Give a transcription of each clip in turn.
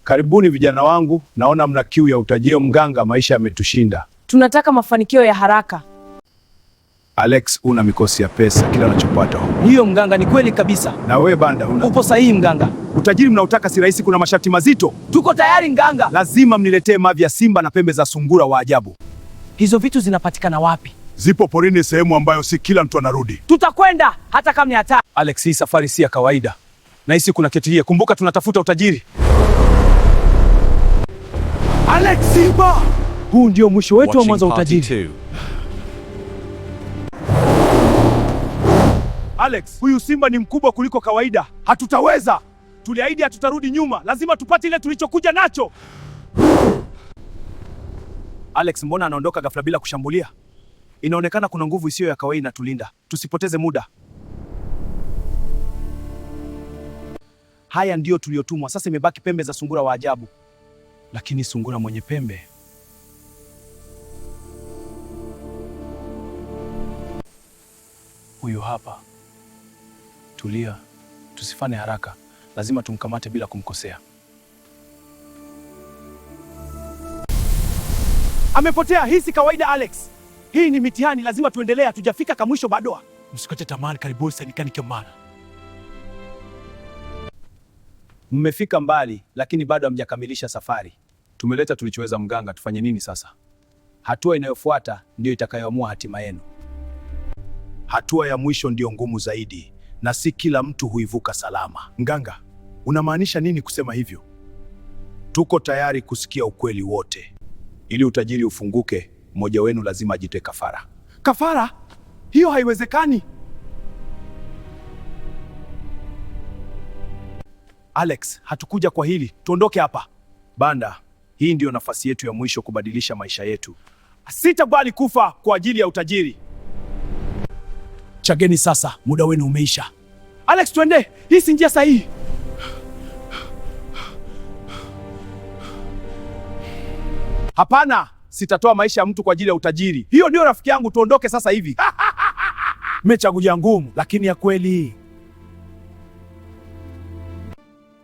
Karibuni vijana wangu, naona mna kiu ya utajiri. Mganga, maisha yametushinda. Tunataka mafanikio ya haraka. Alex, una mikosi ya pesa kila unachopata huko. Ndiyo mganga, ni kweli kabisa. Na wewe Banda, upo sahihi mganga. Utajiri mnaotaka si rahisi, kuna masharti mazito. Tuko tayari mganga. Lazima mniletee mavi ya simba na pembe za sungura wa ajabu. Hizo vitu zinapatikana wapi? Zipo porini, sehemu ambayo si kila mtu anarudi. Tutakwenda hata kama ni hatari. Alex, hii safari si ya kawaida. Nahisi kuna kitu hii. Kumbuka tunatafuta utajiri. Alex, simba! Huu ndio mwisho wetu wa mwanzo wa utajiri. Alex, huyu simba ni mkubwa kuliko kawaida. Hatutaweza. Tuliahidi hatutarudi nyuma. Lazima tupate ile tulichokuja nacho. Alex, mbona anaondoka ghafla bila kushambulia? Inaonekana kuna nguvu isiyo ya kawaida inatulinda. Tusipoteze muda. Haya ndio tuliotumwa. Sasa imebaki pembe za sungura wa ajabu. Lakini sungura mwenye pembe. Huyu hapa. Tulia. Tusifanye haraka. Lazima tumkamate bila kumkosea. Amepotea. Hii si kawaida Alex. Hii ni mitihani, lazima tuendelee, hatujafika kamwisho bado. Msikate tamaa, karibuni sanikani kemana. Mmefika mbali, lakini bado hamjakamilisha safari. Tumeleta tulichoweza mganga, tufanye nini sasa? Hatua inayofuata ndio itakayoamua hatima yenu. Hatua ya mwisho ndio ngumu zaidi, na si kila mtu huivuka salama. Mganga, unamaanisha nini kusema hivyo? Tuko tayari kusikia ukweli wote. Ili utajiri ufunguke, mmoja wenu lazima ajitoe kafara. Kafara? Hiyo haiwezekani. Alex, hatukuja kwa hili. Tuondoke hapa. Banda, hii ndiyo nafasi yetu ya mwisho kubadilisha maisha yetu. Sitakubali kufa kwa ajili ya utajiri. Chageni sasa, muda wenu umeisha. Alex, twende. Hii si njia sahihi. Hapana, sitatoa maisha ya mtu kwa ajili ya utajiri. Hiyo ndio rafiki yangu, tuondoke sasa hivi. Mmechagulia ngumu, lakini ya kweli.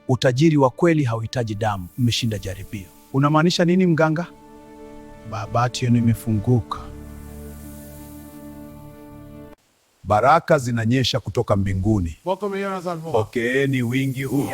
Utajiri wa kweli hauhitaji damu. Mmeshinda jaribio. Unamaanisha nini mganga? Bahati yenu imefunguka. Baraka zinanyesha kutoka mbinguni. Pokeeni wingi huu.